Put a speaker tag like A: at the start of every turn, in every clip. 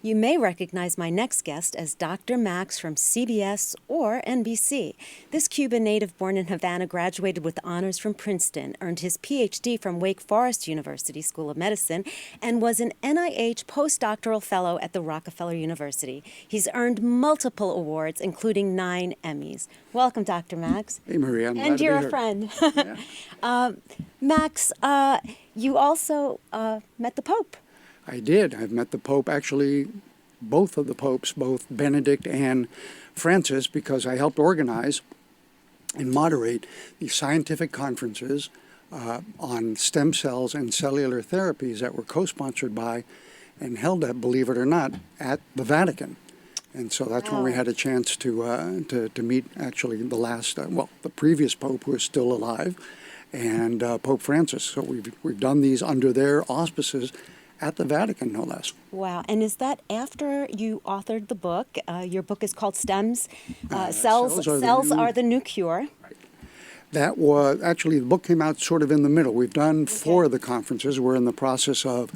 A: You may recognize my next guest as Dr. Max from CBS or NBC. This Cuban native born in Havana graduated with honors from Princeton, earned his PhD from Wake Forest University School of Medicine, and was an NIH postdoctoral fellow at the Rockefeller University. He's earned multiple awards, including 9 Emmys. Welcome, Dr. Max.
B: Hey, Maria. I'm glad
A: And
B: to
A: you're
B: be
A: a
B: here.
A: friend.
B: Yeah.
A: Max, you also met the Pope.
B: I did. I've met the Pope, actually, both of the popes, both Benedict and Francis, because I helped organize and moderate the scientific conferences on stem cells and cellular therapies that were co-sponsored by and held at, believe it or not, at the Vatican. And so that's when we had a chance to meet actually the last, the previous Pope who is still alive, and Pope Francis. So we've done these under their auspices at the Vatican, no less.
A: Wow. And is that after you authored the book? Your book is called Cells Are the New Cure.
B: Right. That was, actually, the book came out sort of in the middle. We've done 4 of the conferences. We're in the process of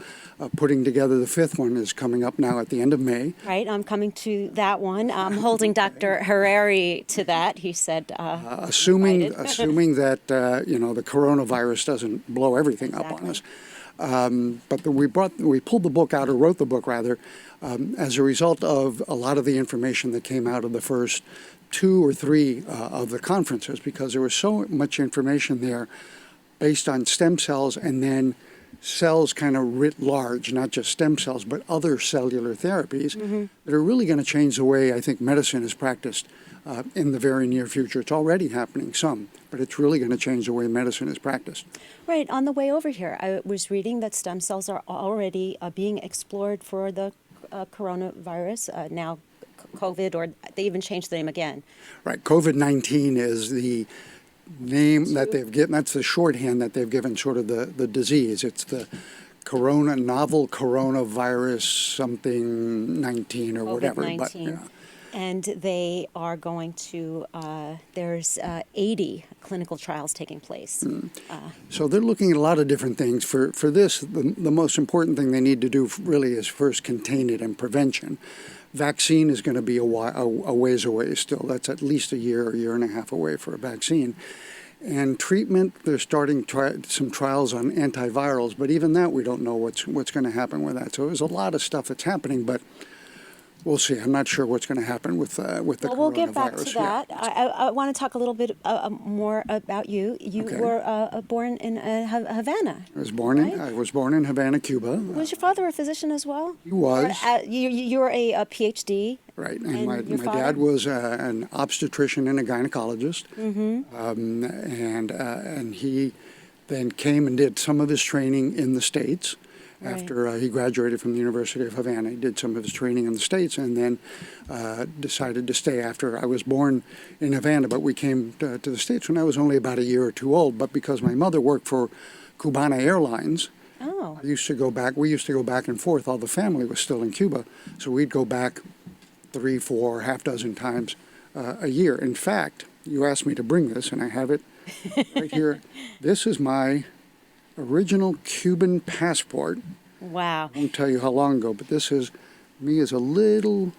B: putting together the 5th one is coming up now at the end of May.
A: Right. I'm coming to that one. I'm holding Dr. Herreri to that. He said
B: assuming that, the coronavirus doesn't blow everything up on us. But we pulled the book out, or wrote the book rather, as a result of a lot of the information that came out of the first 2 or 3 of the conferences, because there was so much information there based on stem cells and then cells kind of writ large, not just stem cells, but other cellular therapies that are really going to change the way I think medicine is practiced in the very near future. It's already happening some, but it's really going to change the way medicine is practiced.
A: Right. On the way over here, I was reading that stem cells are already being explored for the coronavirus, now COVID, or they even changed the name again.
B: Right. COVID-19 is the name that they've given. That's the shorthand that they've given sort of the disease. It's the novel coronavirus something 19 or whatever.
A: COVID-19.
B: But, yeah.
A: And they are going to, there's 80 clinical trials taking place.
B: So they're looking at a lot of different things. For this, the most important thing they need to do really is first contain it and prevention. Vaccine is going to be a ways away still. That's at least a year and a half away for a vaccine. And treatment, they're starting some trials on antivirals, but even that we don't know what's going to happen with that. So there's a lot of stuff that's happening, but we'll see. I'm not sure what's going to happen with the coronavirus.
A: Well, we'll get back to that. Yeah. I want to talk a little bit more about you. You were born in Havana.
B: I was born in Havana, Cuba.
A: Was your father a physician as well?
B: He was.
A: You were a PhD.
B: Right, and my dad was an obstetrician and a gynecologist, and he then came and did some of his training in the States. After he graduated from the University of Havana, he did some of his training in the States, and then decided to stay after. I was born in Havana, but we came to the States when I was only about a year or 2 old. But because my mother worked for Cubana Airlines, we used to go back and forth. All the family was still in Cuba, so we'd go back 3, 4, half dozen times a year. In fact, you asked me to bring this, and I have it right here. This is my original Cuban passport.
A: Wow.
B: I won't tell you how long ago, but this is me as a little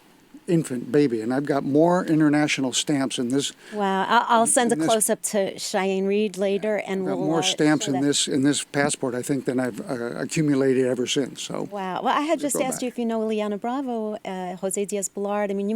B: infant baby, and I've got more international stamps in this.
A: Wow, I'll send a close-up to Cheyenne Reed later, and
B: I've got
A: we'll
B: more stamps in this passport, I think, than I've accumulated ever since. So.
A: Wow. Well, I had just asked you if you know Liliana Bravo, Jose Diaz-Balart. I mean, you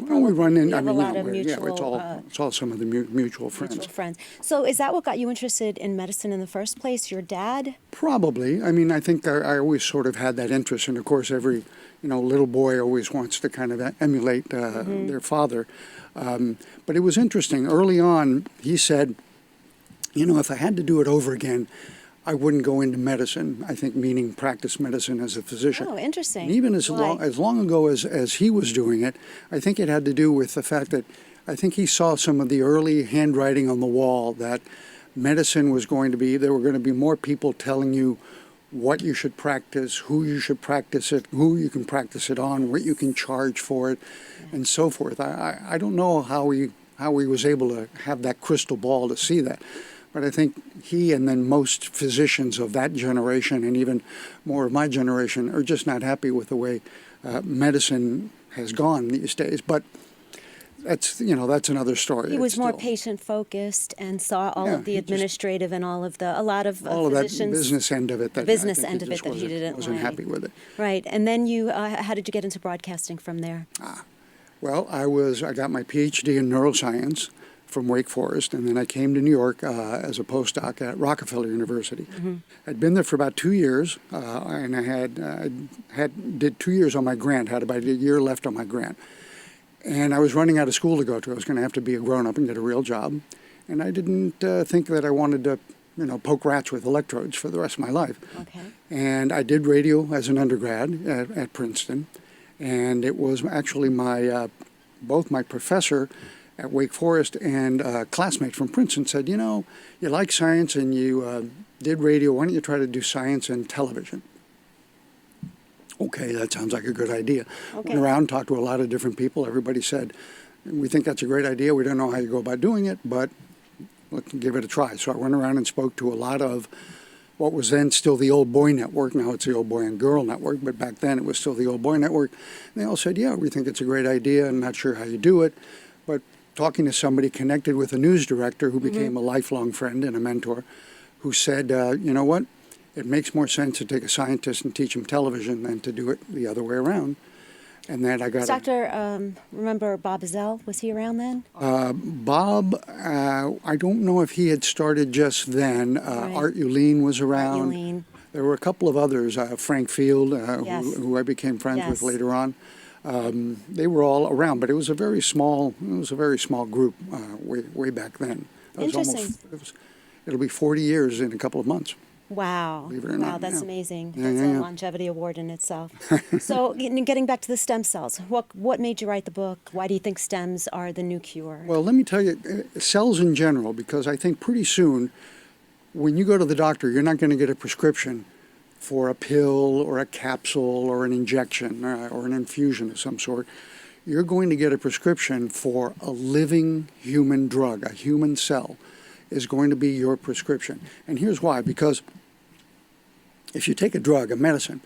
A: probably
B: we run in.
A: have a lot of mutual.
B: It's all some of the mutual friends.
A: Mutual friends. So, is that what got you interested in medicine in the first place? Your dad?
B: Probably. I mean, I think I always sort of had that interest, and of course, every little boy always wants to kind of emulate their father. But it was interesting. Early on, he said, if I had to do it over again, I wouldn't go into medicine, I think meaning practice medicine as a physician.
A: Oh, interesting.
B: And even as long ago as he was doing it, I think it had to do with the fact that I think he saw some of the early handwriting on the wall that medicine was going to be, there were going to be more people telling you what you should practice, who you should practice it, who you can practice it on, what you can charge for it, and so forth. I don't know how he was able to have that crystal ball to see that. But I think he and then most physicians of that generation and even more of my generation are just not happy with the way medicine has gone these days. But that's another story.
A: He was
B: It's
A: more
B: still-
A: patient-focused and saw all
B: Yeah,
A: of the
B: he just-
A: administrative and all of the, a lot of
B: all of that
A: physicians.
B: business end of it. That
A: business
B: I think
A: end of it
B: just
A: that he didn't
B: wasn't
A: like.
B: happy with it.
A: Right, and then you, how did you get into broadcasting from there?
B: Well, I got my PhD in neuroscience from Wake Forest, and then I came to New York as a postdoc at Rockefeller University. I'd been there for about 2 years, and I did 2 years on my grant, had about a year left on my grant. And I was running out of school to go to. I was going to have to be a grown-up and get a real job. And I didn't think that I wanted to, poke rats with electrodes for the rest of my life.
A: Okay.
B: And I did radio as an undergrad at Princeton. And it was actually both my professor at Wake Forest and a classmate from Princeton said, you like science and you did radio, why don't you try to do science and television? Okay, that sounds like a good idea.
A: Okay.
B: Went around, talked to a lot of different people. Everybody said, we think that's a great idea. We don't know how you go about doing it, but let's give it a try. So I went around and spoke to a lot of what was then still the Old Boy Network. Now it's the Old Boy and Girl Network, but back then it was still the Old Boy Network. And they all said, yeah, we think it's a great idea. I'm not sure how you do it. But talking to somebody connected with a news director who became a lifelong friend and a mentor, who said, you know what? It makes more sense to take a scientist and teach him television than to do it the other way around. And then I got
A: Remember Bob Ezell? Was he around then?
B: Bob, I don't know if he had started just then.
A: Right.
B: Art Uleen was around.
A: Uleen.
B: There were a couple of others, Frank Field,
A: Yes.
B: who I became friends
A: Yes.
B: with later on. They were all around, but it was a very small group way back then.
A: Interesting.
B: It'll be 40 years in a couple of months.
A: Wow.
B: Believe it or
A: Wow,
B: not,
A: that's
B: yeah.
A: amazing.
B: Yeah,
A: That's
B: yeah,
A: a
B: yeah.
A: longevity award in itself. So getting back to the stem cells, what made you write the book? Why do you think stems are the new cure?
B: Well, let me tell you, cells in general, because I think pretty soon, when you go to the doctor, you're not going to get a prescription for a pill or a capsule or an injection or an infusion of some sort. You're going to get a prescription for a living human drug. A human cell is going to be your prescription. And here's why. Because if you take a drug, a medicine,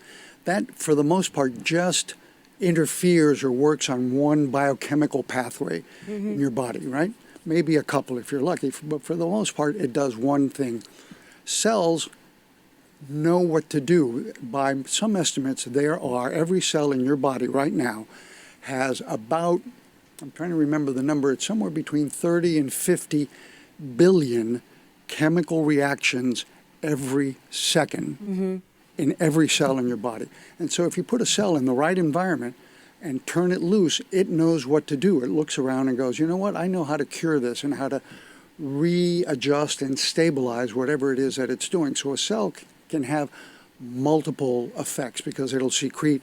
B: that for the most part just interferes or works on one biochemical pathway in your body, right? Maybe a couple if you're lucky, but for the most part it does one thing. Cells know what to do. By some estimates, every cell in your body right now has about, I'm trying to remember the number, it's somewhere between 30 and 50 billion chemical reactions every second in every cell in your body. And so if you put a cell in the right environment and turn it loose, it knows what to do. It looks around and goes, you know what, I know how to cure this and how to readjust and stabilize whatever it is that it's doing. So a cell can have multiple effects because it'll secrete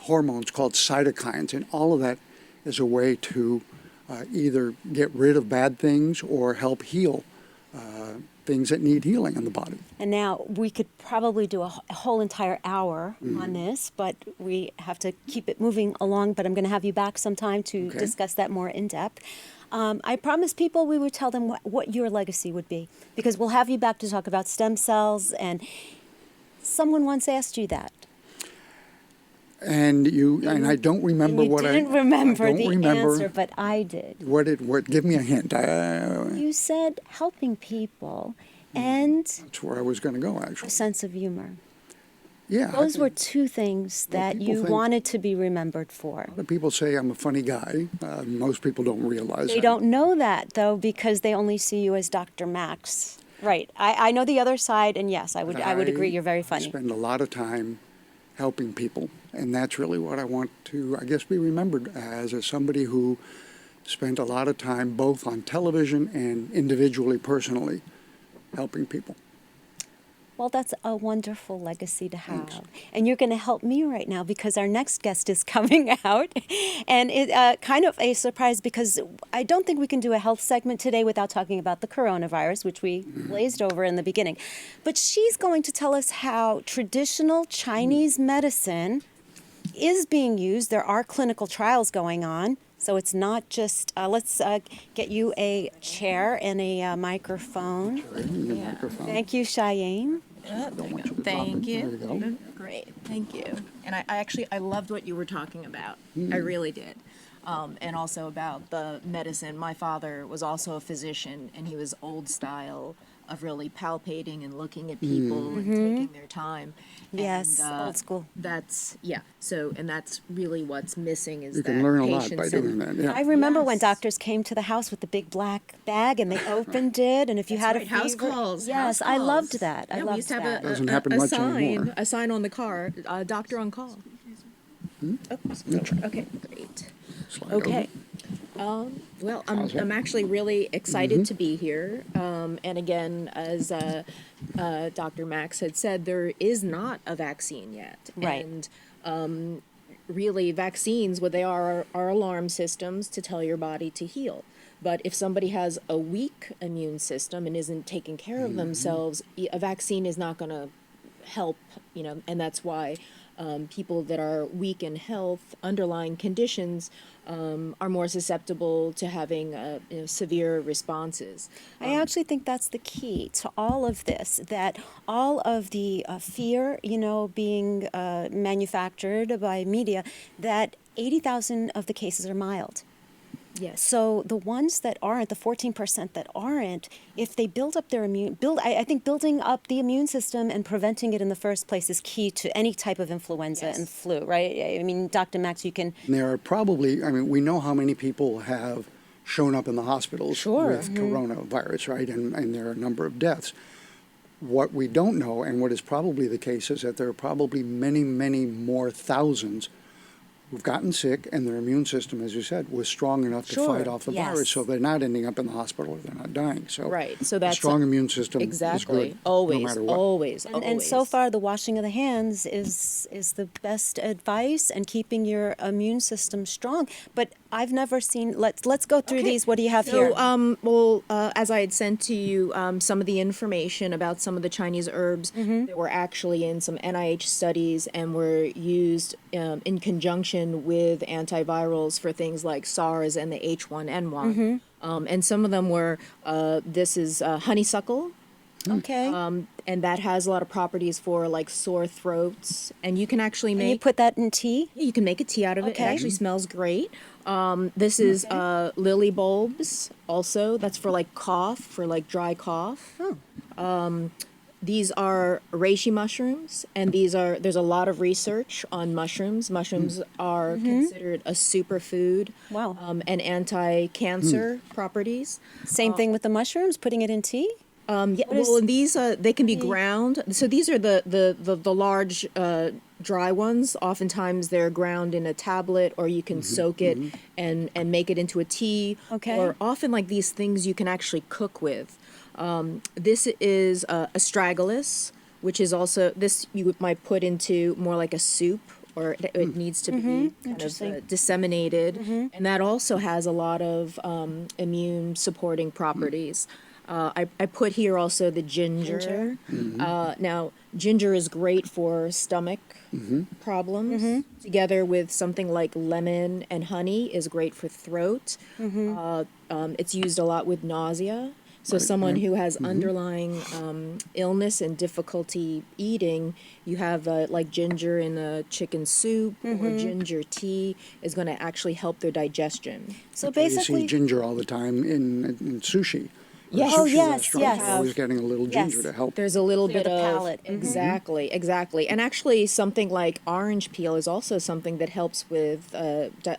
B: hormones called cytokines, and all of that is a way to either get rid of bad things or help heal things that need healing in the body.
A: And now we could probably do a whole entire hour on this, but we have to keep it moving along. But I'm going to have you back sometime to discuss that more in depth. I promised people we would tell them what your legacy would be, because we'll have you back to talk about stem cells. And someone once asked you that.
B: And I don't remember
A: You
B: what
A: didn't remember
B: I don't
A: the
B: remember
A: answer, but I did.
B: What? Give me a hint.
A: You said helping people and
B: That's where I was going to go,
A: a
B: actually.
A: sense of humor.
B: Yeah.
A: Those were two things that
B: people
A: you
B: think-
A: wanted to be remembered for.
B: A lot of people say I'm a funny guy. Most people don't realize
A: They
B: that.
A: don't know that, though, because they only see you as Dr. Max. Right. I know the other side, and yes, I would agree you're very
B: I
A: funny.
B: spend a lot of time helping people, and that's really what I want to, I guess, be remembered as somebody who spent a lot of time both on television and individually, personally, helping people.
A: Well, that's a wonderful legacy to have. And you're going to help me right now because our next guest is coming out. And it kind of a surprise because I don't think we can do a health segment today without talking about the coronavirus, which we glazed over in the beginning. But she's going to tell us how traditional Chinese medicine is being used. There are clinical trials going on. So it's not just, let's get you a chair and a microphone.
B: Microphone.
A: Thank you, Cheyenne.
B: Don't want you to drop
C: Thank
B: it.
C: you.
B: There you go.
C: Great. Great, thank you. And I loved what you were talking about. I really did. And also about the medicine. My father was also a physician, and he was old style of really palpating and looking at people and taking their time.
A: Yes,
C: And,
A: old school.
C: And that's really what's missing is
B: You
C: that
B: can learn a lot by
C: patience
B: doing that. Yeah.
A: I remember when
C: Yes.
A: doctors came to the house with the big black bag and they opened it, and if you
C: That's
A: had
C: right,
A: a fever,
C: house calls.
A: yes,
C: house
A: I loved
C: calls.
A: that. I
C: Yeah, we
A: loved
C: used to have
A: that.
B: Doesn't happen much anymore.
C: a sign on the car, doctor on call. Okay, great.
B: Slide
C: Okay. Well, I'm actually really excited to be here. And again, as Dr. Max had said, there is not a vaccine yet.
A: Right.
C: And really, vaccines, what they are alarm systems to tell your body to heal. But if somebody has a weak immune system and isn't taking care of themselves, a vaccine is not going to help, and that's why people that are weak in health, underlying conditions, are more susceptible to having severe responses.
A: I actually think that's the key to all of this, that all of the fear, being manufactured by media, that 80,000 of the cases are mild.
C: Yes.
A: So the ones that aren't, the 14% that aren't, if they build up their I think building up the immune system and preventing it in the first place is key to any type of influenza
C: Yes.
A: and flu, right? I mean, Dr. Max, you can.
B: And there are probably, we know how many people have shown up in the hospitals
A: Sure.
B: with coronavirus, right? And there are a number of deaths. What we don't know, and what is probably the case, is that there are probably many, many more thousands who've gotten sick, and their immune system, as you said, was strong enough to
C: Sure,
B: fight off the
A: yes.
B: virus, so they're not ending up in the hospital or they're not dying. So
C: Right, so
B: a
C: that's
B: strong immune system
C: exactly
B: is good,
C: always,
B: no matter what.
C: always,
A: And so far, the washing of the hands is the best advice, and keeping your immune system strong. But I've never seen. Let's go through
C: Okay.
A: these. What do you have
C: So,
A: here?
C: as I had sent to you some of the information about some of the Chinese herbs that were actually in some NIH studies and were used in conjunction with antivirals for things like SARS and the H1N1. And some of them were, this is honeysuckle.
A: Okay.
C: And that has a lot of properties for like sore throats. And you can actually
A: and you
C: make
A: put that in tea.
C: you can make a tea out of it. It
A: Okay.
C: actually smells great. This is lily bulbs also. That's for like cough, for like dry cough.
A: Oh.
C: These are reishi mushrooms, and there's a lot of research on mushrooms. Mushrooms are considered a superfood.
A: Wow.
C: And anti-cancer properties.
A: Same thing with the mushrooms. Putting it in tea.
C: Yeah, well, and these they can be ground. So these are the large dry ones. Oftentimes they're ground in a tablet, or you can soak it and make it into a tea.
A: Okay.
C: Or often like these things you can actually cook with. This is astragalus, which is also this you might put into more like a soup, or it needs to be kind of
A: Interesting.
C: Disseminated, and that also has a lot of immune supporting properties. I put here also the ginger. Now, ginger is great for stomach problems. Together with something like lemon and honey is great for throat. It's used a lot with nausea. So someone who has underlying illness and difficulty eating, you have like ginger in a chicken soup or ginger tea is going to actually help their digestion.
A: So
B: You
A: basically,
B: see ginger all the time in sushi.
C: Yes.
B: Sushi
A: Oh, yes,
B: restaurants
A: yes.
B: are always getting a little ginger
A: Yes.
B: to help.
C: There's a little
A: Clear
C: bit
A: the
C: of
A: palate.
C: exactly, and actually something like orange peel is also something that helps with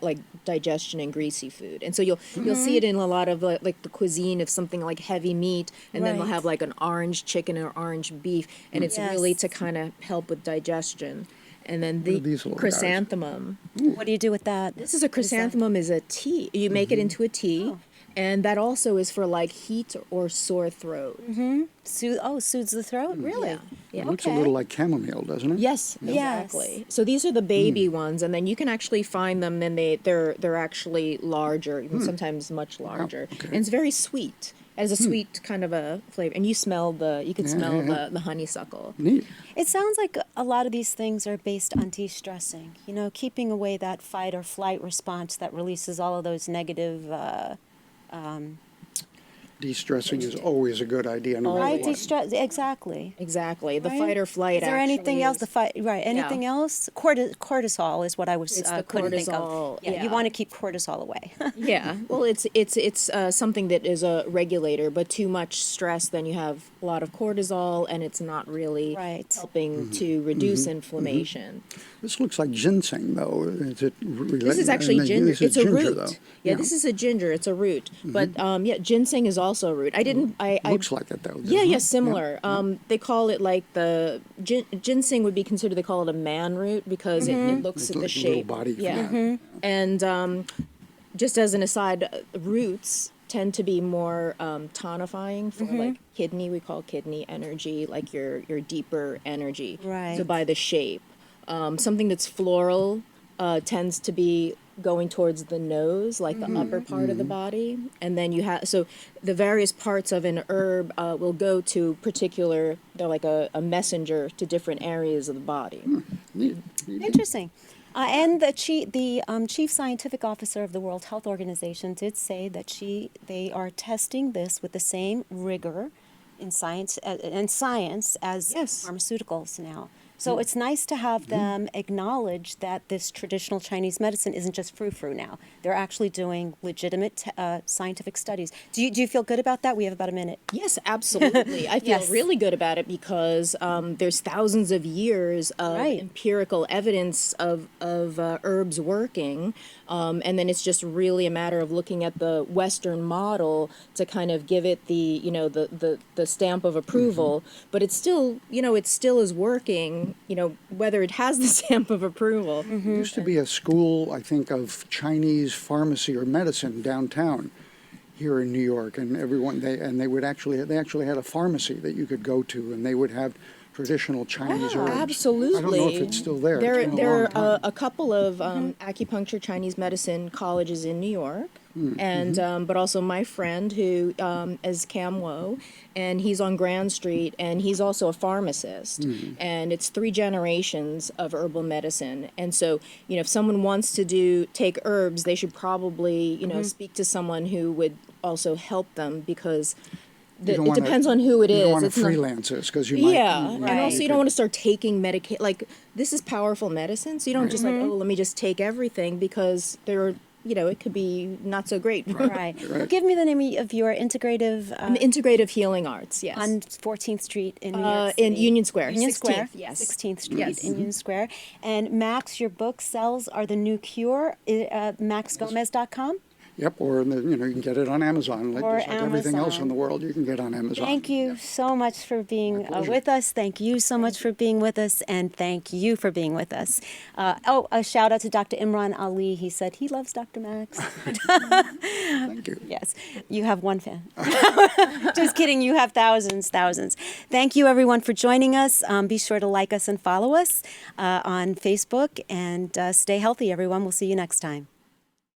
C: like digestion and greasy food. And so you'll see it in a lot of like the cuisine of something like heavy meat, and then they'll
A: Right.
C: have like an orange chicken or orange beef, and it's really
A: Yes.
C: to kind of help with digestion. And then
B: are
C: the
B: these little guys?
C: chrysanthemum.
A: what do you do with that?
C: This is a chrysanthemum is a tea. You make it into a tea. And that also is for like heat or sore throat.
A: Soothes the throat. Really?
C: Yeah.
B: It looks
A: Okay.
B: a little like chamomile, doesn't it?
C: Yes, exactly. So these are the baby ones, and then you can actually find them, and they're actually larger, even sometimes much larger,
B: okay.
C: and it's very sweet. It has a sweet kind of a flavor, and you can smell the honeysuckle.
B: Neat.
A: It sounds like a lot of these things are based on de-stressing. Keeping away that fight or flight response that releases all of those negative
B: De-stressing is always a good idea. No matter
A: Right,
B: what.
A: de-stress, exactly.
C: Exactly. The
A: Right?
C: fight or flight.
A: Is there anything
C: actually
A: else?
C: is-
A: The fight, right? Anything else? Cortisol is what I was
C: It's the
A: couldn't think of.
C: cortisol,
A: Yeah, you
C: yeah.
A: want to keep cortisol away.
C: Yeah. Well, it's something that is a regulator, but too much stress, then you have a lot of cortisol, and it's not really
A: Right.
C: helping to reduce inflammation.
B: This looks like ginseng, though. Is it related?
C: This is actually ginger.
B: This is
C: It's a
B: ginger,
C: root.
B: though.
C: Yeah, this is a ginger. It's a root. But yeah, ginseng is also a root. I didn't. I
B: Looks like it, though.
C: Yeah,
B: doesn't
C: yeah,
B: it?
C: similar. They call it like the ginseng would be considered. They call it a man root because it looks
B: It's
C: at the
B: like a little
C: shape.
B: body for
C: Yeah,
B: that.
C: and just as an aside, roots tend to be more tonifying for like kidney. We call kidney energy like your deeper energy.
A: Right.
C: So by the shape, something that's floral tends to be going towards the nose, like the upper part of the body, and then you have so the various parts of an herb will go to particular. They're like a messenger to different areas of the body.
A: Interesting. And the chief scientific officer of the World Health Organization did say that they are testing this with the same rigor in science as
C: Yes.
A: pharmaceuticals now. So it's nice to have them acknowledge that this traditional Chinese medicine isn't just frou-frou now. They're actually doing legitimate scientific studies. Do you feel good about that? We have about a minute.
C: Yes, absolutely. I feel
A: Yes.
C: really good about it because there's thousands of years of
A: Right.
C: empirical evidence of herbs working, and then it's just really a matter of looking at the Western model to kind of give it the the stamp of approval. But it's still it still is working. Whether it has the stamp of approval.
B: There used to be a school, I think, of Chinese pharmacy or medicine downtown here in New York, and they actually had a pharmacy that you could go to, and they would have traditional Chinese herbs.
C: Absolutely.
B: I don't know if it's still there.
C: There,
B: It's been a
C: there
B: long
C: are
B: time.
C: a couple of acupuncture Chinese medicine colleges in New York, and but also my friend who is Cam Wo, and he's on Grand Street, and he's also a pharmacist, and it's 3 generations of herbal medicine, and so if someone wants to take herbs, they should probably speak to someone who would also help them because.
B: You don't
C: It
B: wanna-
C: depends on who it is.
B: You don't want to
C: It's not-
B: freelance this because you might.
C: yeah, and
A: Right.
C: also you don't want to start taking medication. Like this is powerful medicine, so you don't just like let me just take everything because it could be not so great.
A: Right. Well, give me the name of your integrative
C: Integrative healing arts, yes.
A: on 14th Street in New York City.
C: In Union Square,
A: Union
C: 16th,
A: Square,
C: yes.
A: 16th Street
C: Yes.
A: in Union Square. And Max, your book sales are the new cure. MaxGomez.com.
B: Yep, or you can get it on Amazon.
A: Or
B: Just like everything else in
A: Amazon.
B: the world, you can get on Amazon.
A: Thank you so much for being
B: pleasure.
A: with us. Thank you so much for being with us, and thank you for being with us. A shout out to Dr. Imran Ali. He said he loves Dr. Max.
B: Thank you.
A: Yes, you have one fan. Just kidding, you have thousands. Thank you, everyone, for joining us. Be sure to like us and follow us on Facebook, and stay healthy, everyone. We'll see you next time.